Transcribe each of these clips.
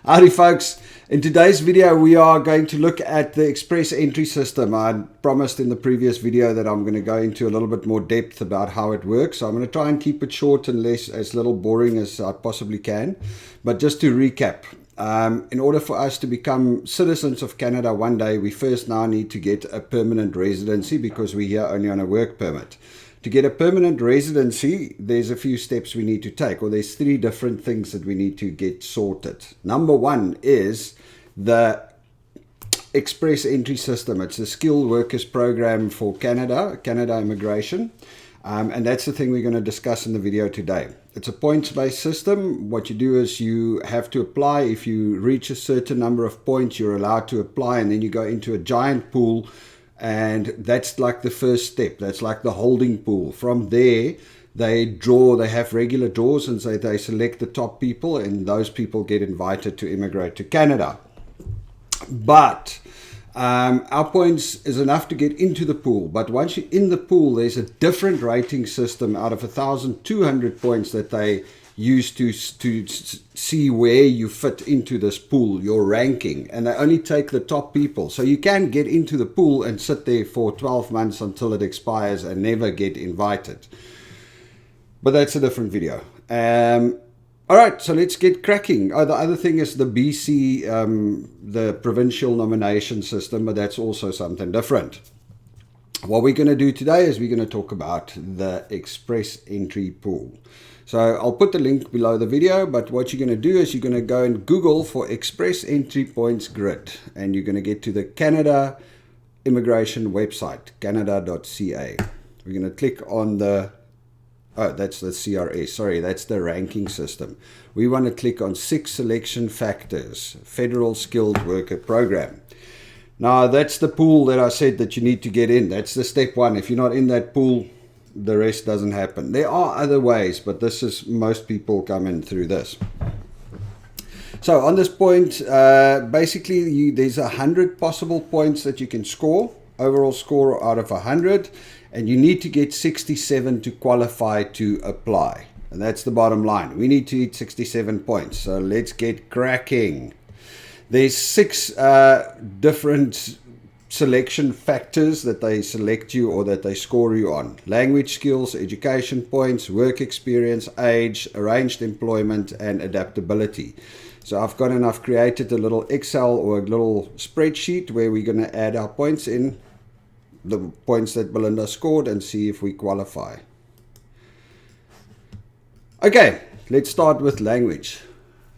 Howdy folks, in today's video we are going to look at the express entry system. I promised in the previous video that I'm going to go into a little bit more depth about how it works. So I'm going to try and keep it short and as little boring as I possibly can. But just to recap, in order for us to become citizens of Canada one day, we first now need to get a permanent residency because we're here only on a work permit. To get a permanent residency, there's a few steps we need to take, or there's three different things that we need to get sorted. Number one is the express entry system. It's a skilled workers program for Canada immigration. And that's the thing we're going to discuss in the video today. It's a points-based system. What you do is you have to apply. If you reach a certain number of points, you're allowed to apply, and then you go into a giant pool. And that's like the first step. That's like the holding pool. From there, they have regular draws, and so they select the top people, and those people get invited to immigrate to Canada. But our points is enough to get into the pool. But once you're in the pool, there's a different rating system out of 1,200 points that they use to see where you fit into this pool, your ranking, and they only take the top people. So you can get into the pool and sit there for 12 months until it expires and never get invited. But that's a different video. All right, so let's get cracking. Oh, the other thing is the BC, the provincial nomination system, but that's also something different. What we're going to do today is we're going to talk about the express entry pool. So I'll put the link below the video, but what you're going to do is you're going to go and Google for express entry points grid, and you're going to get to the Canada immigration website, canada.ca. We're going to click on the, that's the CRS, sorry, that's the ranking system. We want to click on 6 selection factors, federal skilled worker program. Now that's the pool that I said that you need to get in. That's the step one. If you're not in that pool, the rest doesn't happen. There are other ways, but this is, most people come in through this. So on this point, basically there's 100 possible points that you can score, overall score out of 100, and you need to get 67 to qualify to apply. And that's the bottom line. We need to hit 67 points. So let's get cracking. There's 6 different selection factors that they select you or that they score you on. Language skills, education points, work experience, age, arranged employment, and adaptability. So I've created a little Excel or a little spreadsheet where we're going to add our points in, the points that Belinda scored, and see if we qualify. Okay, let's start with language.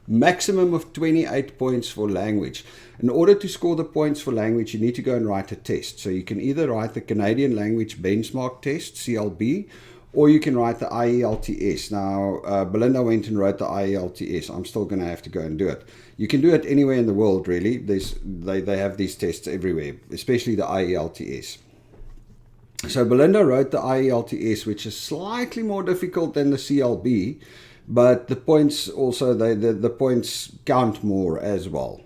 Maximum of 28 points for language. In order to score the points for language, you need to go and write a test. So you can either write the Canadian Language Benchmark Test, CLB, or you can write the IELTS. Now, Belinda went and wrote the IELTS. I'm still going to have to go and do it. You can do it anywhere in the world, really. They have these tests everywhere, especially the IELTS. So Belinda wrote the IELTS, which is slightly more difficult than the CLB, but the points also, the points count more as well.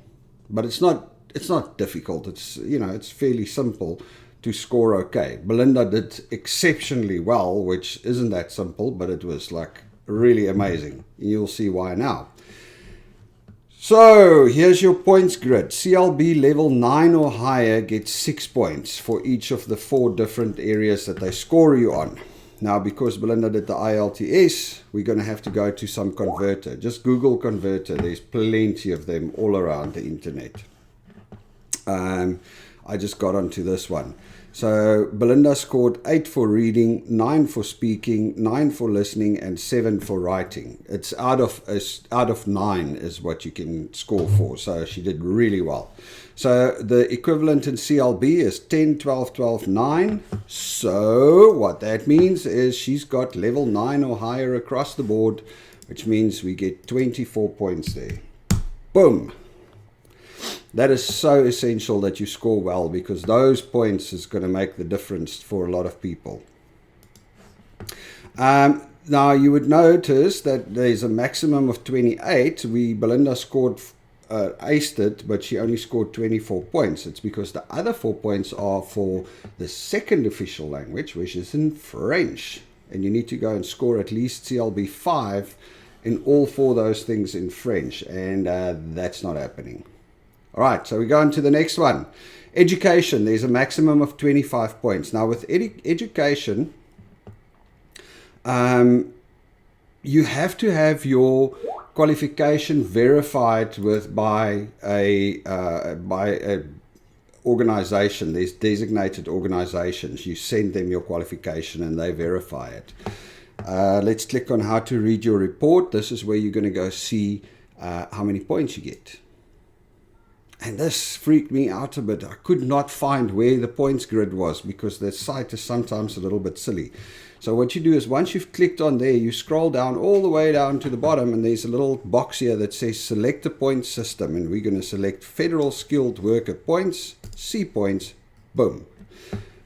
But it's not difficult. It's, you know, it's fairly simple to score okay. Belinda did exceptionally well, which isn't that simple, but it was like really amazing. You'll see why now. So here's your points grid. CLB level 9 or higher gets 6 points for each of the 4 different areas that they score you on. Now, because Belinda did the IELTS, we're going to have to go to some converter. Just Google converter. There's plenty of them all around the internet. I just got onto this one. So Belinda scored 8 for reading, 9 for speaking, 9 for listening, and 7 for writing. It's out of 9 is what you can score for. So she did really well. So the equivalent in CLB is 10, 12, 12, 9. So what that means is she's got level 9 or higher across the board, which means we get 24 points there. Boom. That is so essential that you score well, because those points is going to make the difference for a lot of people. Now you would notice that there's a maximum of 28. Belinda scored aced it, but she only scored 24 points. It's because the other 4 points are for the second official language, which is in French. And you need to go and score at least CLB 5 in all 4 of those things in French, and that's not happening. All right, so we go on to the next one. Education, there's a maximum of 25 points. Now with education, you have to have your qualification verified by a organization. There's designated organizations. You send them your qualification and they verify it. Let's click on how to read your report. This is where you're going to go see how many points you get. And this freaked me out a bit. I could not find where the points grid was because the site is sometimes a little bit silly. So what you do is once you've clicked on there, you scroll down all the way down to the bottom, and there's a little box here that says select a point system, and we're going to select federal skilled worker points, C points, boom.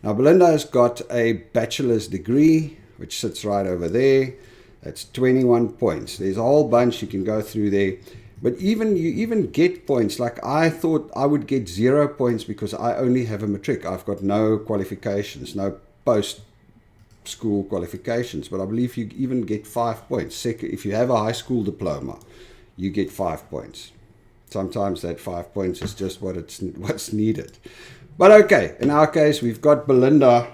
Now Belinda has got a bachelor's degree, which sits right over there. That's 21 points. There's a whole bunch you can go through there. But you even get points. Like I thought I would get 0 points because I only have a matric. I've got no qualifications, no post-school qualifications. But I believe you even get 5 points. If you have a high school diploma, you get 5 points. Sometimes that 5 points is just what's needed. But okay, in our case, we've got Belinda,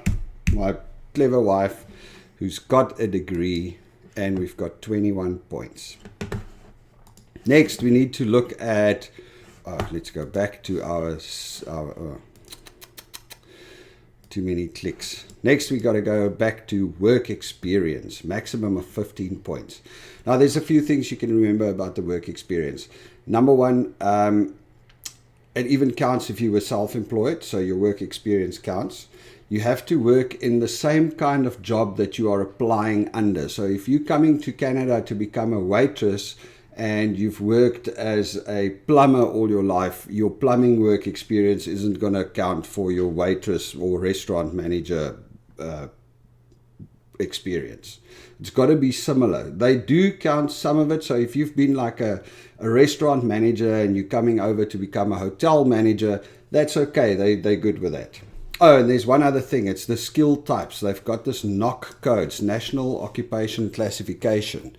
my clever wife, who's got a degree, and we've got 21 points. Next, we need to look at, let's go back to our too many clicks. Next, we got to go back to work experience, maximum of 15 points. Now, there's a few things you can remember about the work experience. Number one, it even counts if you were self-employed, so your work experience counts. You have to work in the same kind of job that you are applying under. So if you're coming to Canada to become a waitress, and you've worked as a plumber all your life, your plumbing work experience isn't going to count for your waitress or restaurant manager experience. It's got to be similar. They do count some of it. So if you've been like a restaurant manager and you're coming over to become a hotel manager, that's okay. They're good with that. Oh, and there's one other thing. It's the skill types. They've got this NOC codes, National Occupation Classification.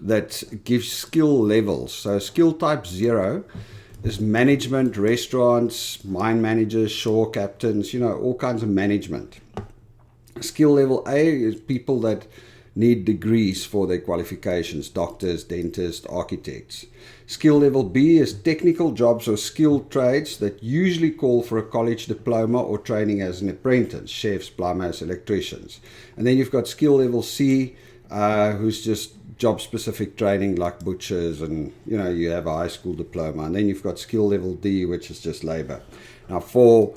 That gives skill levels. So skill type 0 is management, restaurants, mine managers, shore captains, all kinds of management. Skill level A is people that need degrees for their qualifications, doctors, dentists, architects. Skill level B is technical jobs or skilled trades that usually call for a college diploma or training as an apprentice, chefs, plumbers, electricians. And then you've got skill level C, who's just job-specific training like butchers, and you have a high school diploma. And then you've got skill level D, which is just labor. Now for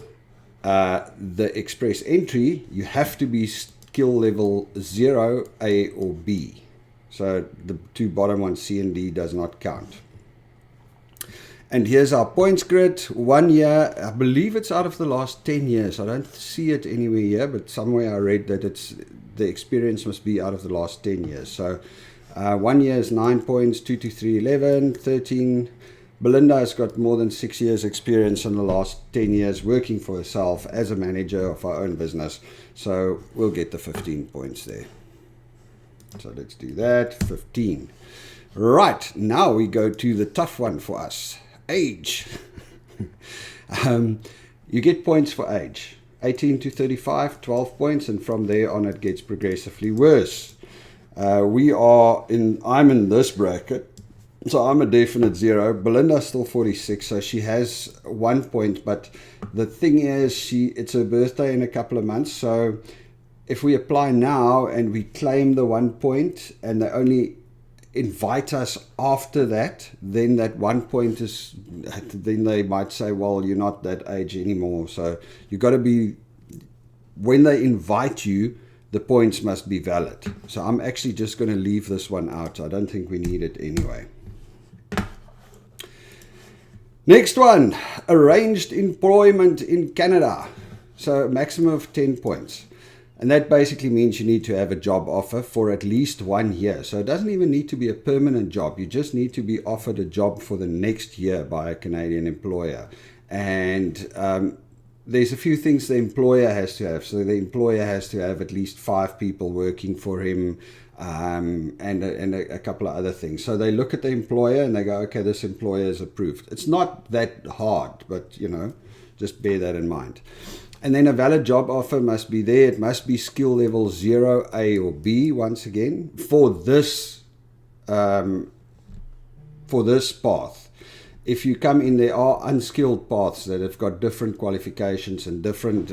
the express entry, you have to be skill level 0, A or B. So the 2 bottom ones, C and D, does not count. And here's our points grid. 1 year, I believe it's out of the last 10 years. I don't see it anywhere here, but somewhere I read that the experience must be out of the last 10 years. So 1 year is 9 points, 2 to 3, 11, 13. Belinda has got more than 6 years experience in the last 10 years working for herself as a manager of her own business. So we'll get the 15 points there. So let's do that, 15. Right, now we go to the tough one for us, age. You get points for age. 18 to 35, 12 points, and from there on it gets progressively worse. I'm in this bracket, so I'm a definite 0. Belinda's still 46, so she has 1 point, but the thing is, it's her birthday in a couple of months, so if we apply now and we claim the 1 point and they only invite us after that, then that 1 point then they might say, well, you're not that age anymore. So you got to be, when they invite you, the points must be valid. So I'm actually just going to leave this one out. I don't think we need it anyway. Next one, arranged employment in Canada. So maximum of 10 points. And that basically means you need to have a job offer for at least 1 year. So it doesn't even need to be a permanent job. You just need to be offered a job for the next year by a Canadian employer. And there's a few things the employer has to have. So the employer has to have at least 5 people working for him. and a couple of other things. So they look at the employer and they go, okay, this employer is approved. It's not that hard, but just bear that in mind. And then a valid job offer must be there. It must be skill level 0, A or B, once again, for this path. If you come in, there are unskilled paths that have got different qualifications and different,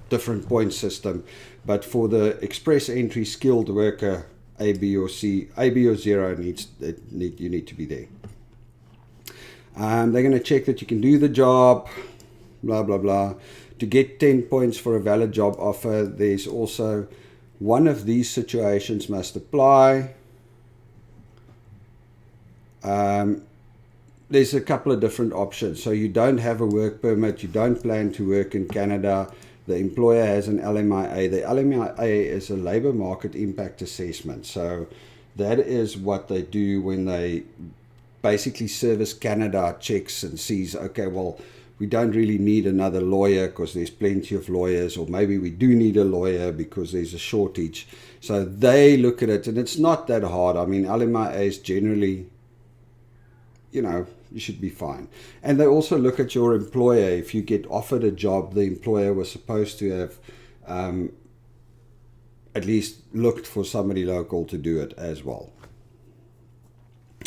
different point system. But for the express entry skilled worker, A, B, or C, A, B, or 0 you need to be there. They're going to check that you can do the job, blah, blah, blah. To get 10 points for a valid job offer, there's also one of these situations must apply. There's a couple of different options. So you don't have a work permit, you don't plan to work in Canada, the employer has an LMIA. The LMIA is a labor market impact assessment. So that is what they do when they basically Service Canada checks and sees, okay, well, we don't really need another lawyer because there's plenty of lawyers, or maybe we do need a lawyer because there's a shortage. So they look at it, and it's not that hard. I mean, LMIA is generally, you should be fine. And they also look at your employer. If you get offered a job, the employer was supposed to have at least looked for somebody local to do it as well.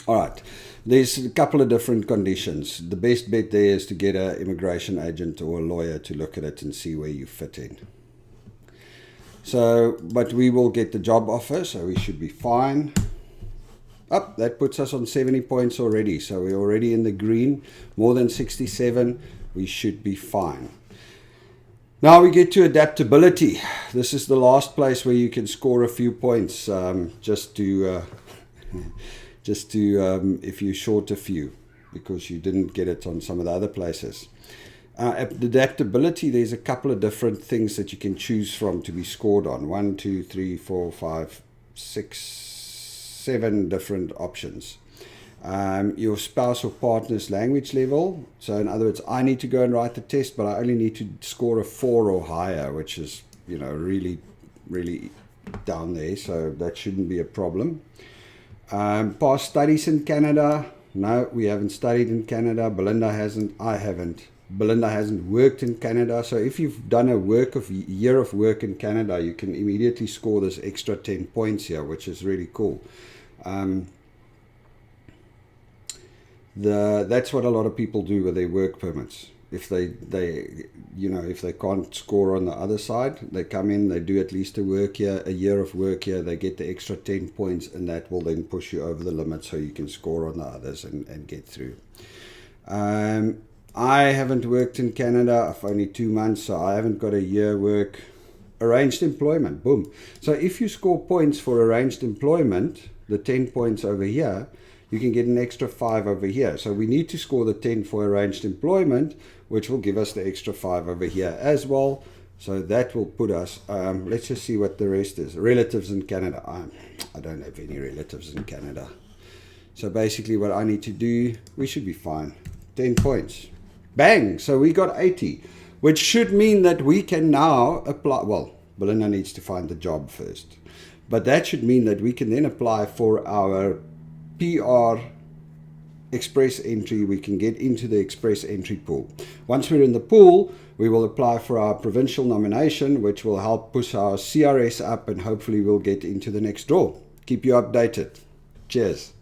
All right, there's a couple of different conditions. The best bet there is to get an immigration agent or a lawyer to look at it and see where you fit in. So, but we will get the job offer, so we should be fine. That puts us on 70 points already. So we're already in the green, more than 67. We should be fine. Now we get to adaptability. This is the last place where you can score a few points, just to if you're short a few, because you didn't get it on some of the other places. Adaptability, there's a couple of different things that you can choose from to be scored on. 1, 2, 3, 4, 5, 6, 7 different options. Your spouse or partner's language level. So in other words, I need to go and write the test, but I only need to score a 4 or higher, which is, really, really down there. So that shouldn't be a problem. Past studies in Canada. No, we haven't studied in Canada. Belinda hasn't. I haven't. Belinda hasn't worked in Canada. So if you've done a year of work in Canada, you can immediately score this extra 10 points here, which is really cool. That's what a lot of people do with their work permits. If they can't score on the other side, they come in, they do at least a year of work here, they get the extra 10 points, and that will then push you over the limit so you can score on the others and get through. I haven't worked in Canada. I've only 2 months, so I haven't got a year work. Arranged employment, boom. So if you score points for arranged employment, the 10 points over here, you can get an extra 5 over here. So we need to score the 10 for arranged employment, which will give us the extra 5 over here as well. So that will put us, let's just see what the rest is. Relatives in Canada. I don't have any relatives in Canada. So basically what I need to do, we should be fine. 10 points. Bang! So we got 80, which should mean that we can now apply. Well, Belinda needs to find the job first. But that should mean that we can then apply for our PR express entry. We can get into the express entry pool. Once we're in the pool, we will apply for our provincial nomination, which will help push our CRS up, and hopefully we'll get into the next draw. Keep you updated. Cheers.